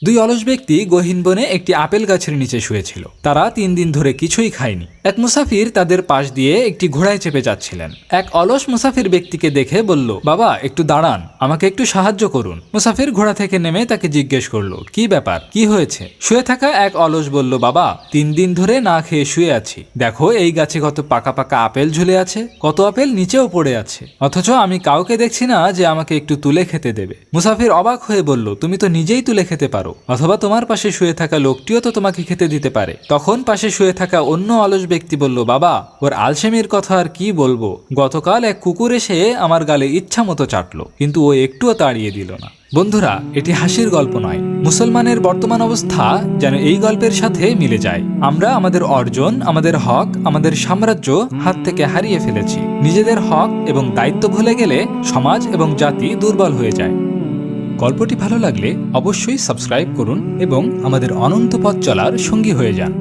দুই অলস ব্যক্তি গহীন বনে একটি আপেল গাছের নিচে শুয়েছিল। তারা 3 দিন ধরে কিছুই খায়নি। এক মুসাফির তাদের পাশ দিয়ে একটি ঘোড়ায় চেপে যাচ্ছিলেন। এক অলস মুসাফির ব্যক্তিকে দেখে বলল, বাবা একটু দাঁড়ান, আমাকে একটু সাহায্য করুন। মুসাফির ঘোড়া থেকে নেমে তাকে জিজ্ঞেস করলো, কি ব্যাপার, কি হয়েছে? শুয়ে থাকা এক অলস বলল, বাবা 3 দিন ধরে না খেয়ে শুয়ে আছি। দেখো এই গাছে কত পাকা পাকা আপেল ঝুলে আছে, কত আপেল নিচেও পড়ে আছে, অথচ আমি কাউকে দেখছি না যে আমাকে একটু তুলে খেতে দেবে। মুসাফির অবাক হয়ে বলল, তুমি তো নিজেই তুলে খেতে পারো, অথবা তোমার পাশে শুয়ে থাকা লোকটিও তো তোমাকে খেতে দিতে পারে। তখন পাশে শুয়ে থাকা অন্য অলস ব্যক্তি বলল, বাবা ওর আলসেমির কথা আর কি বলবো, গতকাল এক কুকুর এসে আমার গালে ইচ্ছা মতো চাটলো, কিন্তু ও একটুও তাড়িয়ে দিল না। বন্ধুরা, এটি হাসির গল্প নয়, মুসলমানের বর্তমান অবস্থা যেন এই গল্পের সাথে মিলে যায়। আমরা আমাদের অর্জন, আমাদের হক, আমাদের সাম্রাজ্য হাত থেকে হারিয়ে ফেলেছি। নিজেদের হক এবং দায়িত্ব ভুলে গেলে সমাজ এবং জাতি দুর্বল হয়ে যায়। গল্পটি ভালো লাগলে অবশ্যই সাবস্ক্রাইব করুন এবং আমাদের অনন্ত পথ চলার সঙ্গী হয়ে যান।